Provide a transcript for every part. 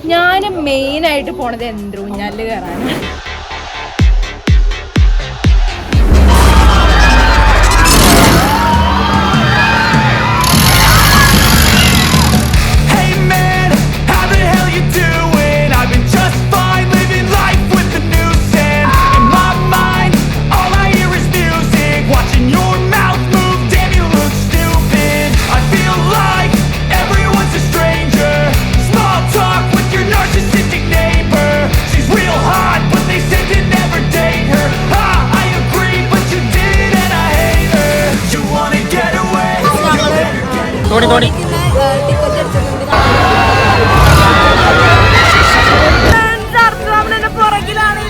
ഞാൻ മെയിനായിട്ട് പോണത് ഊഞ്ഞാലിൽ കയറാനാണ്. തോണി പുറകിലാണ്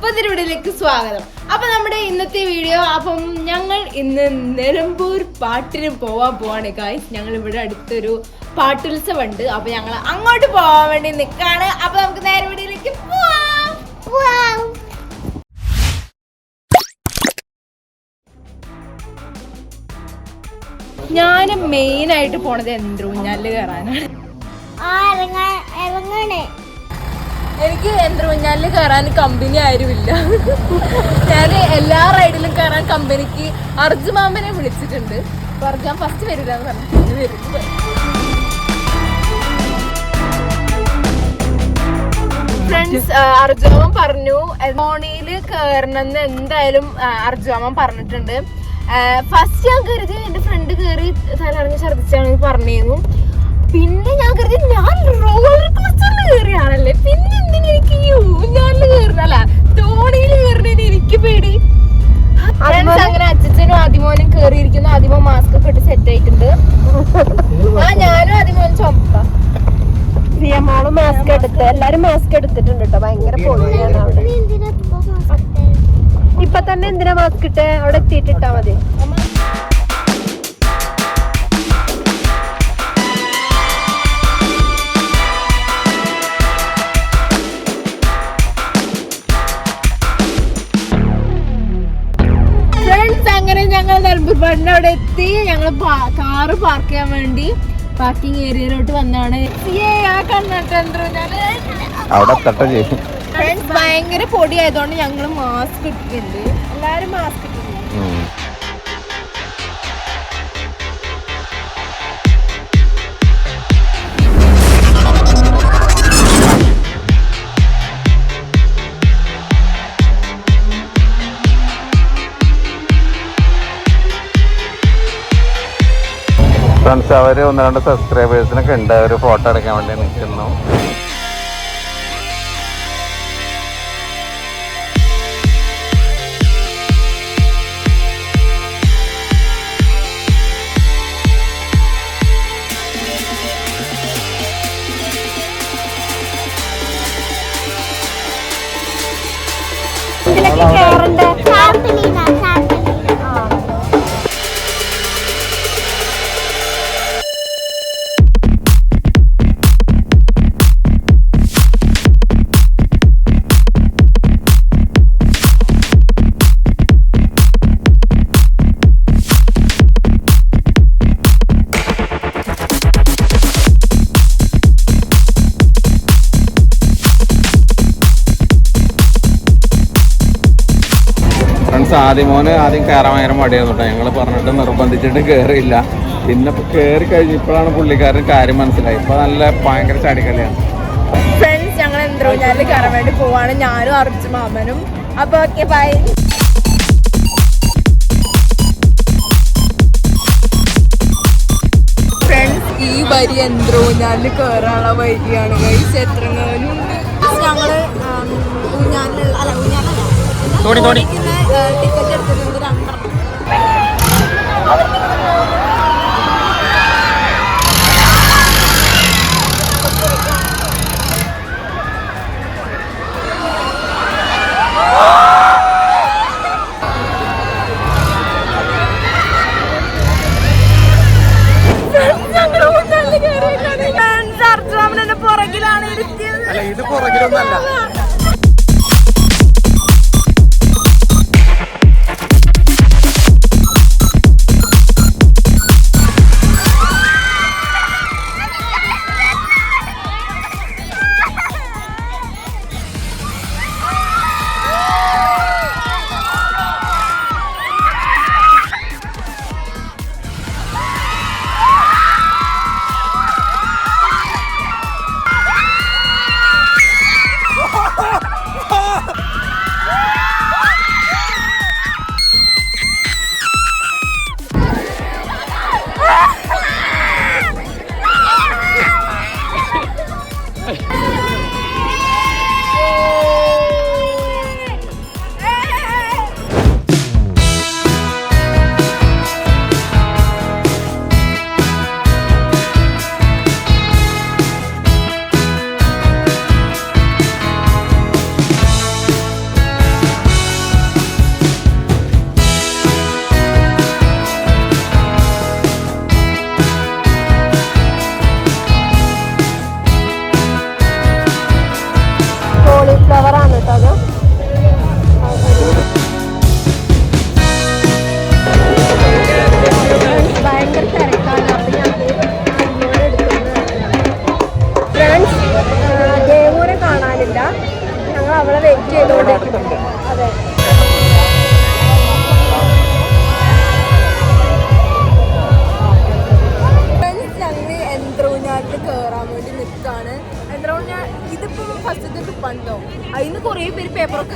പുതിയ വീഡിയോയിലേക്ക് സ്വാഗതം. അപ്പൊ നമ്മുടെ ഇന്നത്തെ വീഡിയോ, അപ്പം ഞങ്ങൾ ഇന്ന് നിലമ്പൂർ പാട്ടിന് പോവാണ് ഗായ്സ്. ഞങ്ങൾ ഇവിടെ അടുത്തൊരു പാട്ടുത്സവം ഉണ്ട്. അപ്പൊ ഞങ്ങൾ അങ്ങോട്ട് പോവാൻ വേണ്ടി നിക്കാണ്. അപ്പൊ നമുക്ക് നേരെ വീഡിയോയിലേക്ക് പോവാം. ഞാൻ മെയിനായിട്ട് പോണത് ഊഞ്ഞാലിൽ കയറാനാണ്. എനിക്ക് ഊഞ്ഞാലിൽ കയറാൻ കമ്പനി ആരുമില്ല. ഞാൻ എല്ലാ റൈഡിലും കയറാൻ കമ്പനിക്ക് അർജുമാമനെ വിളിച്ചിട്ടുണ്ട്. പറഞ്ഞാൽ ഫസ്റ്റ് വരില്ല എന്ന് പറഞ്ഞു. വരുന്നത് ഫ്രണ്ട്സ്, അർജുമാമൻ പറഞ്ഞു മോണിയിൽ കയറണമെന്ന് എന്തായാലും അർജുമാമൻ പറഞ്ഞിട്ടുണ്ട്. ഫസ്റ്റ് ഞാൻ കരുതി എന്റെ ഫ്രണ്ട് കയറി തലറിഞ്ഞ് ഛർദിച്ചാണ് പറഞ്ഞിരുന്നു. പിന്നെ ഞാൻ കരുതി ഞാൻ റോളർ കോസ്റ്ററിൽ കയറിയാണല്ലേ, പിന്നെ എന്തിനാ എനിക്ക് ഈ ഊഞ്ഞാലിൽ കയറുന്നല്ല തോണിയിൽ കയറുന്നതിന് എനിക്ക് പേടി. അങ്ങനെ അച്ഛനും ആദിമോനും കയറിയിരിക്കുന്നു. ആദിമോൻ മാസ്ക് ഒക്കെ ഇട്ട് സെറ്റ് ആയിട്ടുണ്ട്. ഞാനും ആദിമോൻ ചുമക്കാം. മോള് മാസ്ക് എടുത്ത് എല്ലാരും മാസ്ക് എടുത്തിട്ടുണ്ട് കേട്ടോ. ഭയങ്കര പൊളിയാണ് അവിടെ. ഇപ്പൊ തന്നെ എന്തിനാ മാസ്ക് ഇട്ട് അവിടെ എത്തിയിട്ടിട്ടാ മതി. അങ്ങനെ ഞങ്ങൾ നിലമ്പൂർ പാട്ടിന്റെ അവിടെ എത്തി. ഞങ്ങൾ കാറ് പാർക്ക് ചെയ്യാൻ വേണ്ടി പാർക്കിംഗ് ഏരിയയിലോട്ട് വന്നാണ്. ഭയങ്കര പൊടി ആയതുകൊണ്ട് ഞങ്ങൾ മാസ്ക് ഇട്ടിട്ടുണ്ട്. എല്ലാരും മാസ്ക് ഇട്ടിട്ടുണ്ട്. ഫ്രണ്ട്സ്, അവര് 1-2 സബ്സ്ക്രൈബേഴ്സിനൊക്കെ ഉണ്ട്. ഒരു ഫോട്ടോ എടുക്കാൻ വേണ്ടി നിൽക്കുന്നു. ആദ്യം കയറാൻ ഭയങ്കര മടിയായിരുന്നു കേട്ടോ. ഞങ്ങൾ പറഞ്ഞിട്ട് നിർബന്ധിച്ചിട്ട് കയറിയില്ല. പിന്നെ കയറി കഴിഞ്ഞപ്പോഴാണ് പുള്ളിക്കാരൻ കാര്യം മനസ്സിലായി. ഇപ്പൊ നല്ല ഭയങ്കര ചാടിക്കളിയാണ്. ഫ്രണ്ട്സ്, ഞങ്ങൾ ഊഞ്ഞാലിൽ കയറാൻ വേണ്ടി പോവാണ്. ഞാനും അർജുമാമനും. അപ്പൊ ഓക്കെ, ബൈ. ഫ്രണ്ട്സ്, ഈ വരി ഊഞ്ഞാലിൽ കയറാനുള്ള വരിയാണ് ഗൈസ്. എത്രങ്ങാനും ഞങ്ങള് ഊഞ്ഞാലിലുള്ള ടിക്കറ്റ് എടുത്തിട്ടുണ്ട് 2.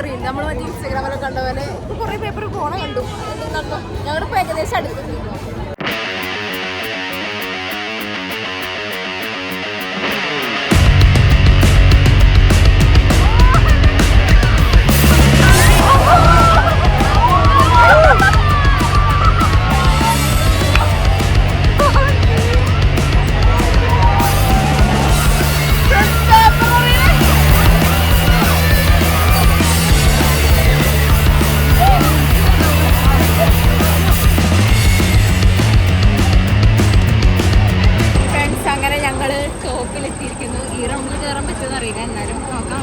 കയറിയില്ല. നമ്മൾ മറ്റേ ഇൻസ്റ്റാഗ്രാമിലൊക്കെ കണ്ട പോലെ കുറെ പേപ്പർ പോണ കണ്ടു. ഞങ്ങളിപ്പോ ഏകദേശം അടുത്തു. ടോപ്പിലെത്തിയിരിക്കുന്നു. ഈ റൗണ്ടിൽ കയറാൻ പറ്റുമെന്ന് അറിയില്ല, എന്നാലും നോക്കാം.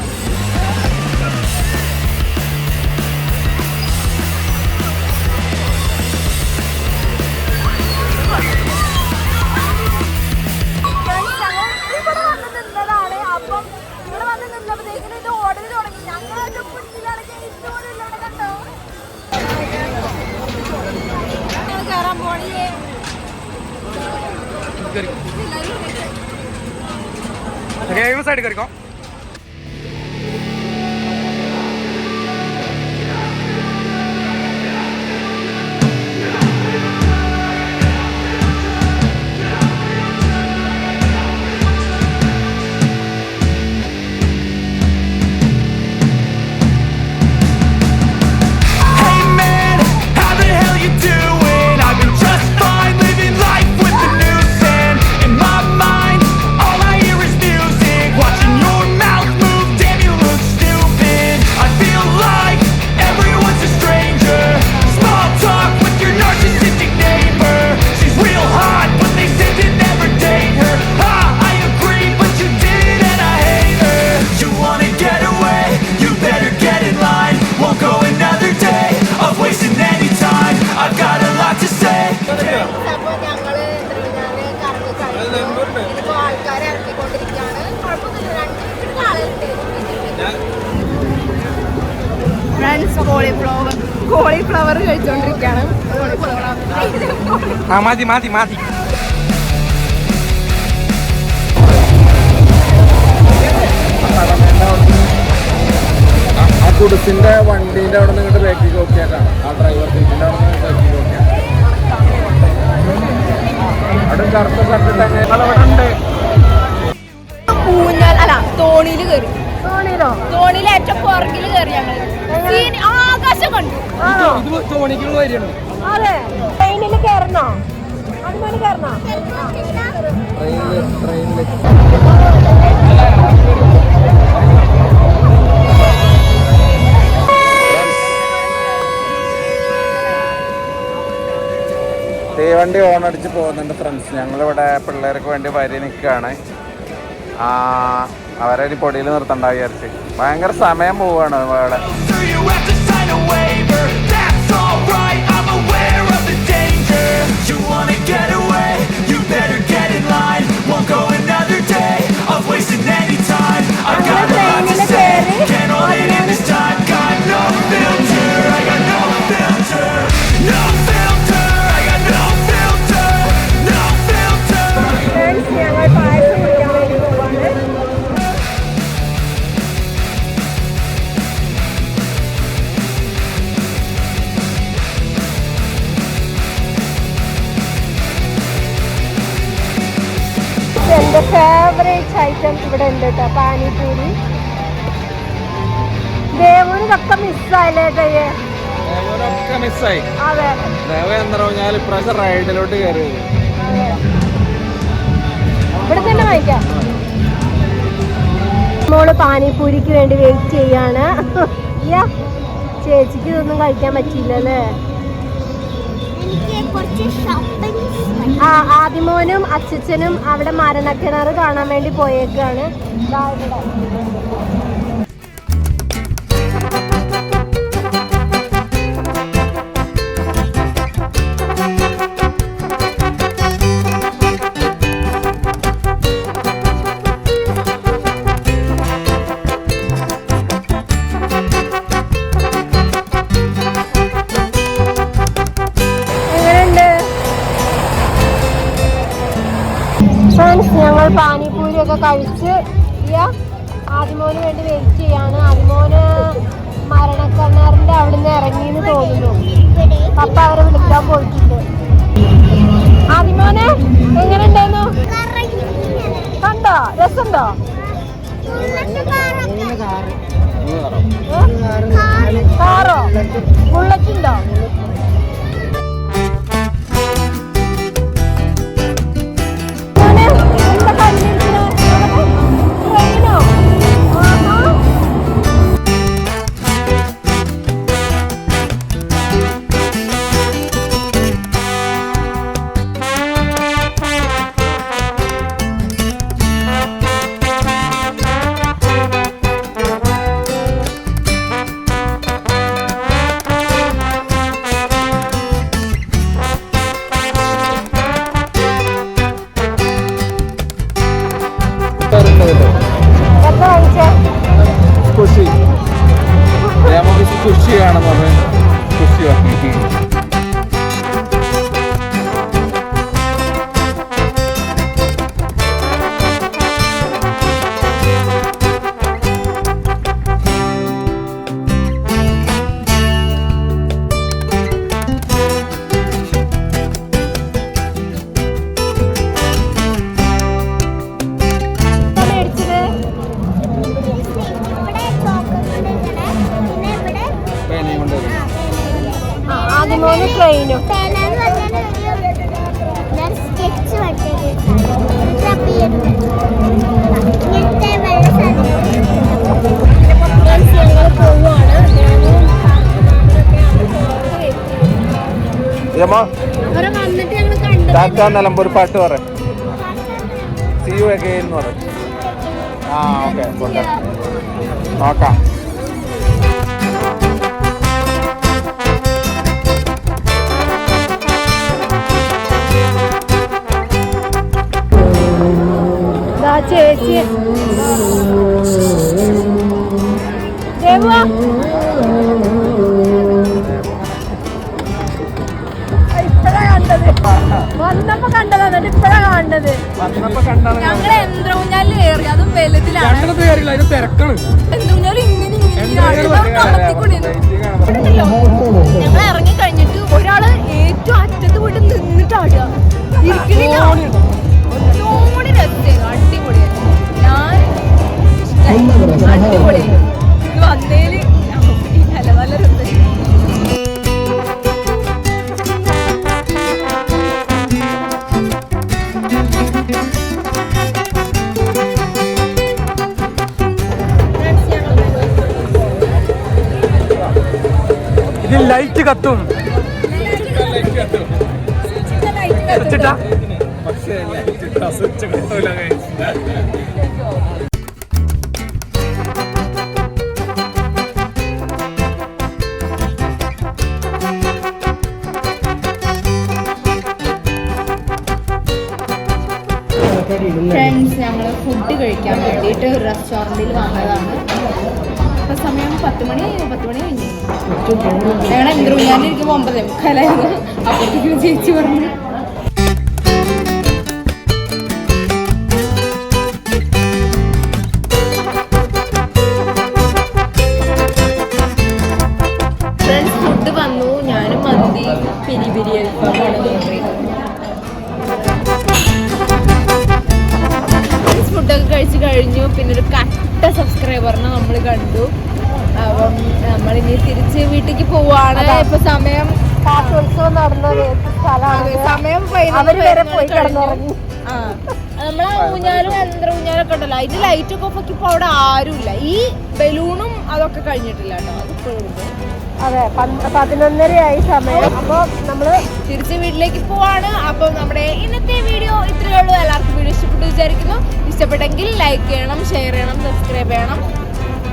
ഇവിടെ വന്ന് നിന്നതാണ്. അപ്പം ഇവിടെ വന്ന് നിന്നപ്പോഴത്തേക്കിനും ഇത് ഓടൽ തുടങ്ങി. ഞങ്ങളുടെ മുന്നിലാണ് കണ്ടോ കയറാൻ പോണിയേ. സൈഡ് കറിക്കോ. കോളിഫ്ലവർ കഴിച്ചോണ്ടിരിക്കാണ്. മാറ്റി മാറ്റി മാറ്റി. ആ കുടിസിന്റെ വണ്ടീന്റെ അവിടെ നിന്ന് ബാക്കിൽ നോക്കിയാക്കാം. ആ ഡ്രൈവർ സീറ്റിന്റെ അവിടെ നിന്ന് ബാക്കിൽ നോക്കിയാൽ അവിടെ കറുത്ത ഷർട്ടിട്ട് അവിടെ ഉണ്ട്. ഊഞ്ഞാൽ അല്ല തോണിയിൽ കയറി. തോണിയിൽ ഏറ്റവും പുറകിൽ കയറി ഞങ്ങൾ. ആകാശം കണ്ടു. തോണിക്കുള്ള വരികയാണ്. അതെ ട്രെയിനിൽ കയറണോ? അതുപോലെ കയറണോ? ട്രെയിനിൽ തീവണ്ടി ഓണടിച്ച് പോകുന്നുണ്ട് ഫ്രണ്ട്സ്. ഞങ്ങളിവിടെ പിള്ളേർക്ക് വേണ്ടി വരി നിൽക്കുകയാണ്. അവരെ ഒരു പൊടിയിൽ നിർത്തണ്ട വിചാരിച്ച്. ഭയങ്കര സമയം പോവാണ് ഇവിടെ. എന്റെ ഫേവറേറ്റ് ഐറ്റം ഇവിടെ ഉണ്ട് കേട്ടോ, പാനിപൂരി. ദേവൂരിതൊക്കെ മിസ്സായില്ലേ? മിസ്സായി. അതെ എന്താ പറഞ്ഞാൽ ഇപ്രാവശ്യം റൈഡിലോട്ട് കയറി ഇവിടെ തന്നെ വാങ്ങിക്കാം. മോള് പാനിപൂരിക്ക് വേണ്ടി വെയിറ്റ് ചെയ്യാണ്. ചേച്ചിക്ക് ഇതൊന്നും കഴിക്കാൻ പറ്റിയില്ലല്ലേ? ആദിമോനും അച്ഛനും അവിടെ മരണക്കിണർ കാണാൻ വേണ്ടി പോയേക്കാണ്. ഞങ്ങൾ പാനിപൂരി ഒക്കെ കഴിച്ച് ആദിമോന് വേണ്ടി വെയിറ്റ് ചെയ്യാണ്. ആദിമോന് ആരണക്കണ്ണാറിന്റെ അവിടുന്ന് ഇറങ്ങിന്ന് തോന്നുന്നു. പപ്പ അവരെ വിളിക്കാൻ പോയിട്ടുണ്ട്. ആദിമോനെ എങ്ങനെ ഉണ്ടായിരുന്നു? കണ്ടോ? രസമുണ്ടോ? കാറോ ബുള്ളറ്റ് ഉണ്ടോ? ഖുഷി നമുക്ക് ഖുഷിയാണെന്ന് പറഞ്ഞ് ഖുഷി വാങ്ങി. ആദിമോന് ട്രെയിനും ടാറ്റ നിലമ്പൂർ പാട്ട് പറ. സി യു അഗൈൻ എന്ന് പറ. ആ ഓക്കെ നോക്കാം. ചേച്ചി ദേവാ ഇപ്പഴാ കണ്ടത്. വന്നപ്പോ കണ്ടതാണ്, ഇപ്പഴാ കണ്ടത്. ഞങ്ങള് യന്ത്രൂഞ്ഞാല് കയറി, അതും വെള്ളത്തിലാണ്. യന്ത്രൂഞ്ഞാല് ഞങ്ങൾ ഇറങ്ങി കഴിഞ്ഞിട്ട് ഒരാള് ഏറ്റവും അറ്റത്ത് പോയിട്ട് നിന്നിട്ട് ആടുക. ഇരിക്കണില്ല. ഒന്നുകൂടി രസമായിരുന്നു, അടിപൊളിയായിരുന്നു. ഞാൻ അടിപൊളിയായിരുന്നു. ഇത് വന്നേല് നല്ല നല്ല രസമായിരുന്നു. ഇതിൽ ലൈറ്റ് കത്തും. ഫ്രണ്ട്സ്, ഞങ്ങൾ ഫുഡ് കഴിക്കാൻ വേണ്ടിയിട്ട് ഒരു റെസ്റ്റോറൻറ്റിൽ വന്നതാണ്. ഇപ്പം സമയം 10 മണി കഴിഞ്ഞു. ഞങ്ങൾ യന്ത്രൂഞ്ഞാലിരിക്കുമ്പോൾ 9:45 അപ്പോഴത്തേക്കും ചേച്ചി പറഞ്ഞു ഫ്രണ്ട്സ് ഫുഡ് വന്നു. ഞാനും മന്തി പിരി പിരി അൽഫാമാണ് ഓർഡർ ചെയ്തത്. ഫുഡൊക്കെ കഴിച്ച് കഴിഞ്ഞു. പിന്നെ ഒരു കട്ട സബ്സ്ക്രൈബറിനെ നമ്മൾ കണ്ടു. അപ്പം നമ്മളിനി തിരിച്ച് വീട്ടിലേക്ക് പോവാണ്. ഇപ്പൊ സമയം ഉത്സവം നടന്ന സ്ഥലമാണ്. സമയം അവര് വരെ പോയി കിടന്നുറങ്ങി. നമ്മളെ ഊഞ്ഞാലും യന്ത്രൂഞ്ഞാലൊക്കെ ഉണ്ടല്ലോ, അതിന്റെ ലൈറ്റൊക്കെ ഓഫ് ആക്കി ഇപ്പൊ അവിടെ ആരുമില്ല. ഈ ബലൂണും അതൊക്കെ കഴിഞ്ഞിട്ടില്ല കേട്ടോ, അതിപ്പോഴും. അതെ, 11:30 സമയം. അപ്പൊ നമ്മള് തിരിച്ച് വീട്ടിലേക്ക് പോവാണ്. അപ്പം നമ്മുടെ ഇന്നത്തെ വീഡിയോ ഇത്രയേ ഉള്ളൂ. എല്ലാവർക്കും വീഡിയോ ഇഷ്ടപ്പെട്ടു വിചാരിക്കുന്നു. ഇഷ്ടപ്പെട്ടെങ്കിൽ ലൈക്ക് ചെയ്യണം, ഷെയർ ചെയ്യണം, സബ്സ്ക്രൈബ് ചെയ്യണം.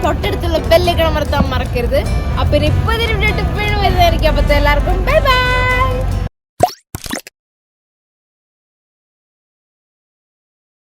തൊട്ടടുത്തുള്ള ബെല്ലൈക്കൺ അമർത്താൻ മറക്കരുത്. അപ്പൊ ഇപ്പൊ ഇതിന് വീഡിയോ ടിപ്പ് വരുന്നതായിരിക്കും. അപ്പത്തെ എല്ലാവർക്കും ബൈ ബൈ.